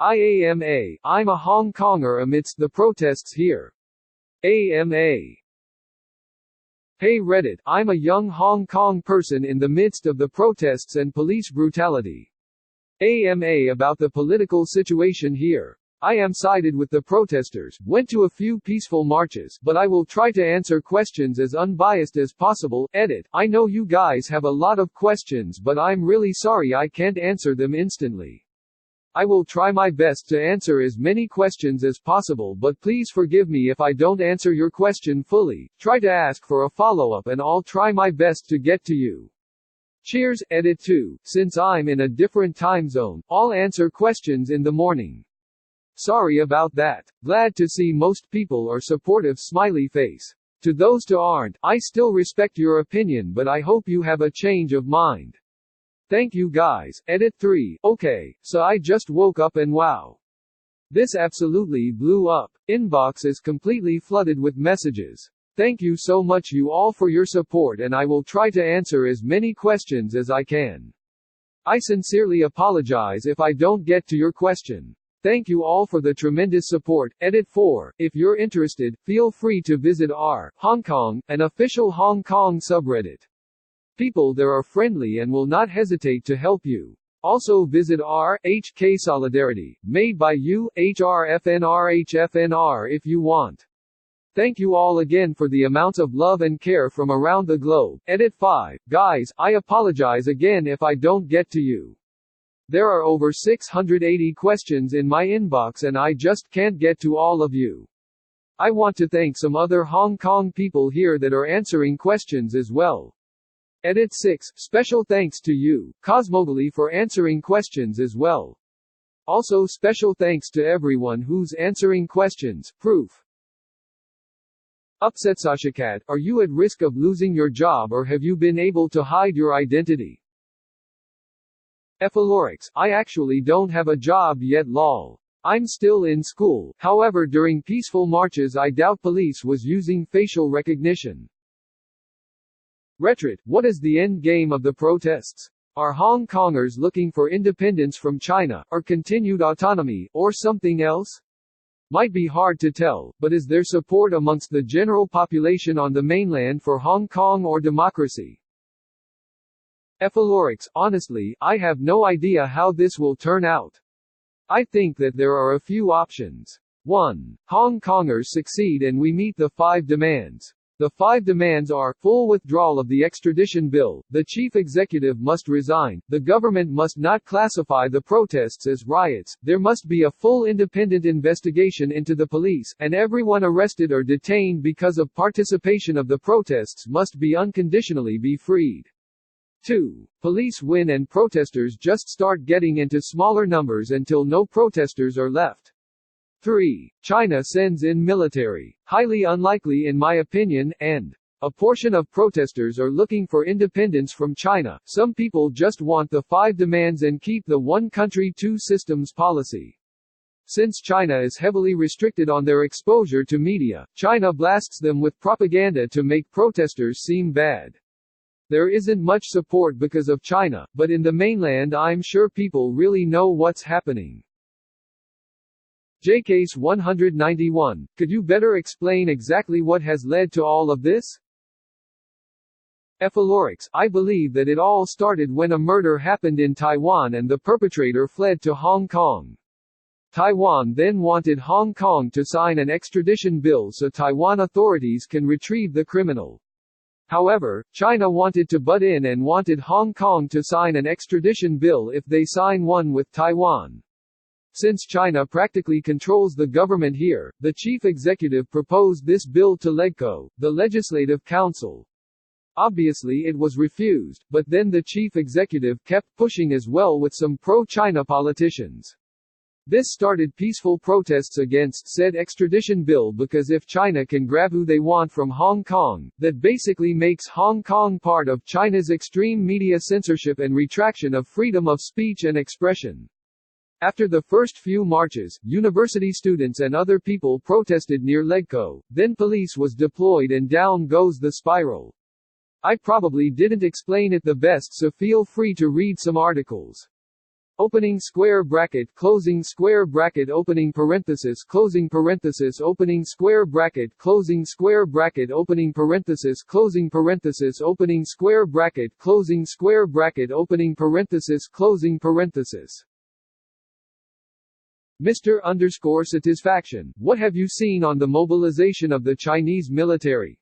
IAMA, I'm a Hong Konger amidst the protests here. AMA. Hey Reddit, I'm a young Hong Kong person in the midst of the protests and police brutality. AMA about the political situation here. I am sided with the protesters, went to a few peaceful marches, but I will try to answer questions as unbiased as possible. Edit. I know you guys have a lot of questions, but I'm really sorry I can't answer them instantly. I will try my best to answer as many questions as possible, but please forgive me if I don't answer your question fully. Try to ask for a follow-up and I'll try my best to get to you. CheersEDIT 2. Since I'm in a different time zone, I'll answer questions in the morning. Sorry about that. Glad to see most people are supportive. Smiley face. To those who aren't, I still respect your opinion, but I hope you have a change of mind. Thank you guys. Edit 3. Okay, so I just woke up and wow. This absolutely blew up. Inbox is completely flooded with messages. Thank you so much you all for your support, and I will try to answer as many questions as I can. I sincerely apologize if I don't get to your question. Thank you all for the tremendous support. Edit 4. If you're interested, feel free to visit rHongKong, an official Hong Kong subreddit. People there are friendly and will not hesitate to help you. Also visit rHKsolidarity, made by uhrfnrhfnr if you want. Thank you all again for the amounts of love and care from around the globe. Edit 5. Guys, I apologize again if I don't get to you. There are over 680 questions in my inbox and I just can't get to all of you. I want to thank some other Hong Kong people here that are answering questions as well. Edit 6. Special thanks to uCosmogally for answering questions as well. Also special thanks to everyone who's answering questions. Proof. Upsetsashakat, are you at risk of losing your job or have you been able to hide your identity? Ephalorix, I actually don't have a job yet lol. I'm still in school, however during peaceful marches I doubt police was using facial recognition. Retrit, what is the end game of the protests? Are Hong Kongers looking for independence from China, or continued autonomy, or something else? Might be hard to tell, but is there support amongst the general population on the mainland for Hong Kong or democracy? Ephalorix, honestly, I have no idea how this will turn out. I think that there are a few options. 1. Hong Kongers succeed and we meet the 5 demands. The 5 demands are, full withdrawal of the extradition bill, the chief executive must resign, the government must not classify the protests as riots, there must be a full independent investigation into the police, and everyone arrested or detained because of participation of the protests must be unconditionally be freed. 2. Police win and protesters just start getting into smaller numbers until no protesters are left. 3. China sends in military. Highly unlikely in my opinion, and a portion of protesters are looking for independence from China. Some people just want the 5 demands and keep the one country two systems policy. Since China is heavily restricted on their exposure to media, China blasts them with propaganda to make protesters seem bad. There isn't much support because of China, but in the mainland I'm sure people really know what's happening. Case 191, could you better explain exactly what has led to all of this? Ephalorix, I believe that it all started when a murder happened in Taiwan and the perpetrator fled to Hong Kong. Taiwan then wanted Hong Kong to sign an extradition bill so Taiwan authorities can retrieve the criminal. However, China wanted to butt in and wanted Hong Kong to sign an extradition bill if they sign one with Taiwan. Since China practically controls the government here, the chief executive proposed this bill to LegCo, the Legislative Council. Obviously it was refused, but then the chief executive kept pushing as well with some pro-China politicians. This started peaceful protests against said extradition bill because if China can grab who they want from Hong Kong, that basically makes Hong Kong part of China's extreme media censorship and retraction of freedom of speech and expression. After the first few marches, university students and other people protested near LegCo, then police was deployed and down goes the spiral. I probably didn't explain it the best so feel free to read some articles. opening square bracket, closing square bracket, opening parenthesis, closing parenthesis, opening square bracket, closing square bracket, opening parenthesis, closing parenthesis, opening square bracket, closing square bracket, opening parenthesis, closing parenthesis. Mr. Satisfaction, what have you seen on the mobilization of the Chinese military?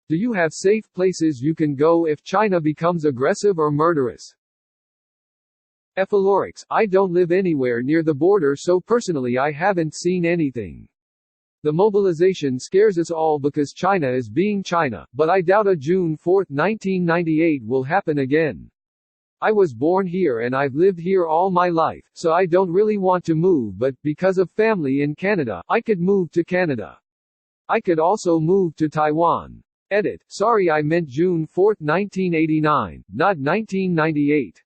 Do you have safe places you can go if China becomes aggressive or murderous? Ephalorix, I don't live anywhere near the border, so personally I haven't seen anything. The mobilization scares us all because China is being China, but I doubt a June 4, 1998 will happen again. I was born here and I've lived here all my life, so I don't really want to move, but because of family in Canada, I could move to Canada. I could also move to Taiwan. Edit, sorry I meant June 4, 1989, not 1998.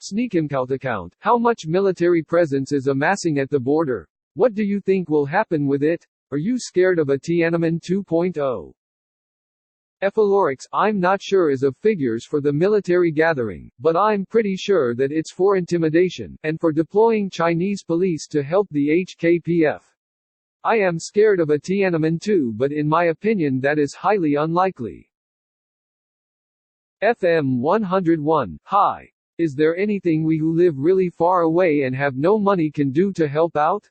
Sneakimcount account, how much military presence is amassing at the border? What do you think will happen with it? Are you scared of a Tiananmen 2.0? Ephalorix, I'm not sure as of figures for the military gathering, but I'm pretty sure that it's for intimidation, and for deploying Chinese police to help the HKPF. I am scared of a Tiananmen 2, but in my opinion that is highly unlikely. FM 101, hi. Is there anything we who live really far away and have no money can do to help out?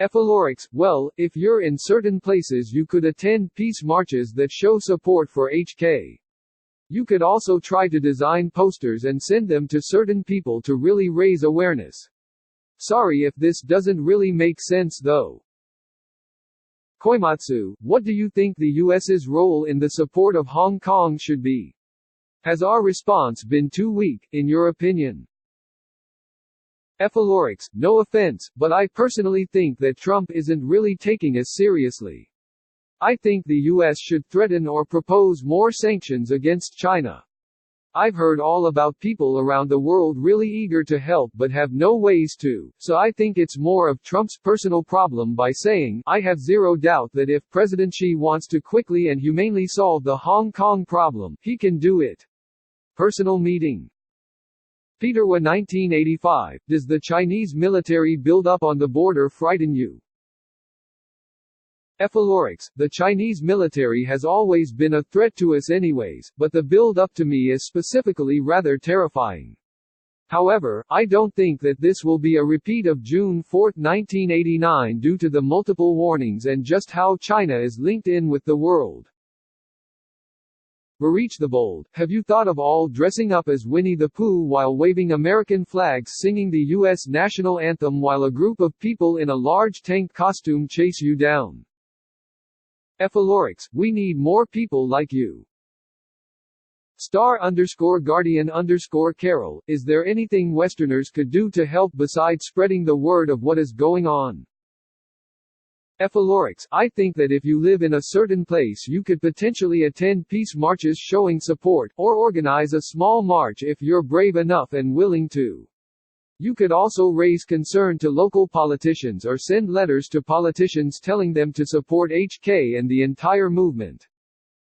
Ephalorix, well, if you're in certain places you could attend peace marches that show support for HK. You could also try to design posters and send them to certain people to really raise awareness. Sorry if this doesn't really make sense though. Koimatsu, what do you think the US's role in the support of Hong Kong should be? Has our response been too weak, in your opinion? Ephalorix, no offense, but I personally think that Trump isn't really taking us seriously. I think the US should threaten or propose more sanctions against China. I've heard all about people around the world really eager to help but have no ways to, so I think it's more of Trump's personal problem by saying, I have zero doubt that if President Xi wants to quickly and humanely solve the Hong Kong problem, he can do it. Personal meeting. Peterwa 1985, does the Chinese military build-up on the border frighten you? Ephalorix, the Chinese military has always been a threat to us anyways, but the build-up to me is specifically rather terrifying. However, I don't think that this will be a repeat of June 4, 1989 due to the multiple warnings and just how China is linked in with the world. Barich the Bold, have you thought of all dressing up as Winnie the Pooh while waving American flags singing the U.S. national anthem while a group of people in a large tank costume chase you down? Ephalorix, we need more people like you. *_Guardian_Carol, is there anything Westerners could do to help besides spreading the word of what is going on? Ephalorix, I think that if you live in a certain place you could potentially attend peace marches showing support, or organize a small march if you're brave enough and willing to. You could also raise concern to local politicians or send letters to politicians telling them to support HK and the entire movement.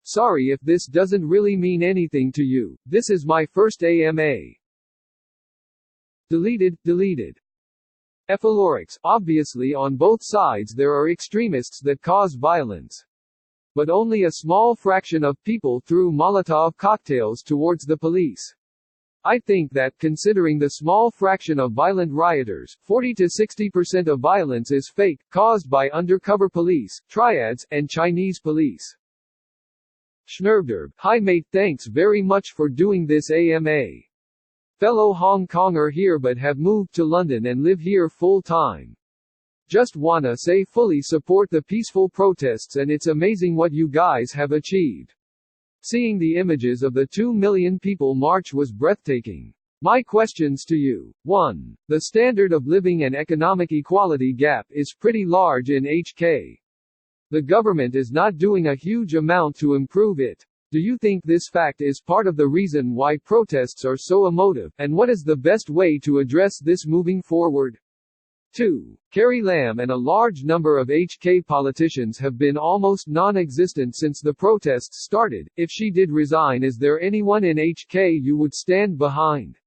Sorry if this doesn't really mean anything to you, this is my first AMA. Deleted. Ephalorix, obviously on both sides there are extremists that cause violence. But only a small fraction of people threw Molotov cocktails towards the police. I think that, considering the small fraction of violent rioters, 40 to 60% of violence is fake, caused by undercover police, triads, and Chinese police. Schnurvderb, hi mate, thanks very much for doing this AMA. Fellow Hong Konger here but have moved to London and live here full time. Just wanna say fully support the peaceful protests and it's amazing what you guys have achieved. Seeing the images of the 2 million people march was breathtaking. My questions to you. 1. The standard of living and economic equality gap is pretty large in HK. The government is not doing a huge amount to improve it. Do you think this fact is part of the reason why protests are so emotive, and what is the best way to address this moving forward? 2. Carrie Lam and a large number of HK politicians have been almost non-existent since the protests started. If she did resign, is there anyone in HK you would stand behind?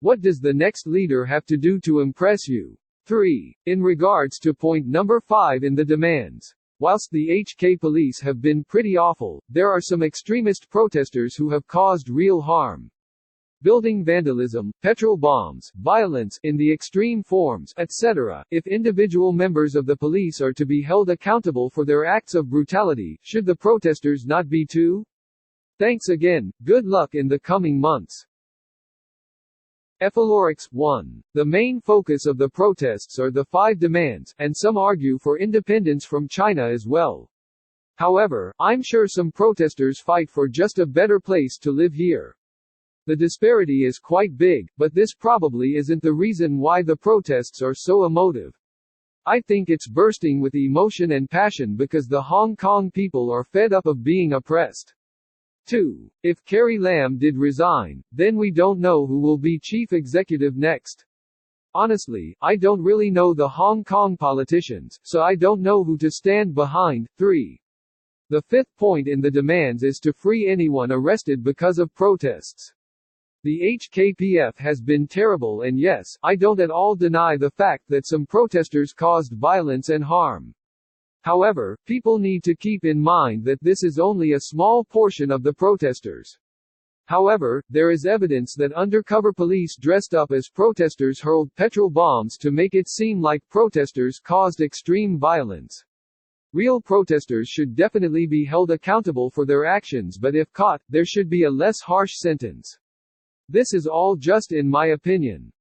What does the next leader have to do to impress you? 3. In regards to point number 5 in the demands. Whilst the HK police have been pretty awful, there are some extremist protesters who have caused real harm. Building vandalism, petrol bombs, violence in the extreme forms, etc. If individual members of the police are to be held accountable for their acts of brutality, should the protesters not be too? Thanks again, good luck in the coming months. Epilorix 1. The main focus of the protests are the 5 demands, and some argue for independence from China as well. However, I'm sure some protesters fight for just a better place to live here. The disparity is quite big, but this probably isn't the reason why the protests are so emotive. I think it's bursting with emotion and passion because the Hong Kong people are fed up of being oppressed. 2. If Carrie Lam did resign, then we don't know who will be chief executive next. Honestly, I don't really know the Hong Kong politicians, so I don't know who to stand behind. 3. The 5th point in the demands is to free anyone arrested because of protests. The HKPF has been terrible, and yes, I don't at all deny the fact that some protesters caused violence and harm. However, people need to keep in mind that this is only a small portion of the protesters. However, there is evidence that undercover police dressed up as protesters hurled petrol bombs to make it seem like protesters caused extreme violence. Real protesters should definitely be held accountable for their actions, but if caught, there should be a less harsh sentence. This is all just in my opinion.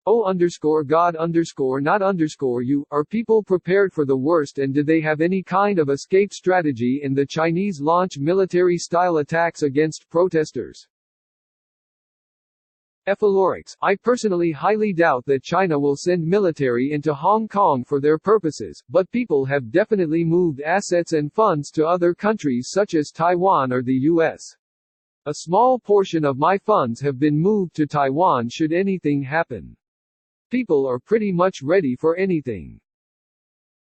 Oh_God_not_you, are people prepared for the worst, and do they have any kind of escape strategy in the Chinese launch military-style attacks against protesters? Epilorix, I personally highly doubt that China will send military into Hong Kong for their purposes, but people have definitely moved assets and funds to other countries such as Taiwan or the US. A small portion of my funds have been moved to Taiwan should anything happen. People are pretty much ready for anything.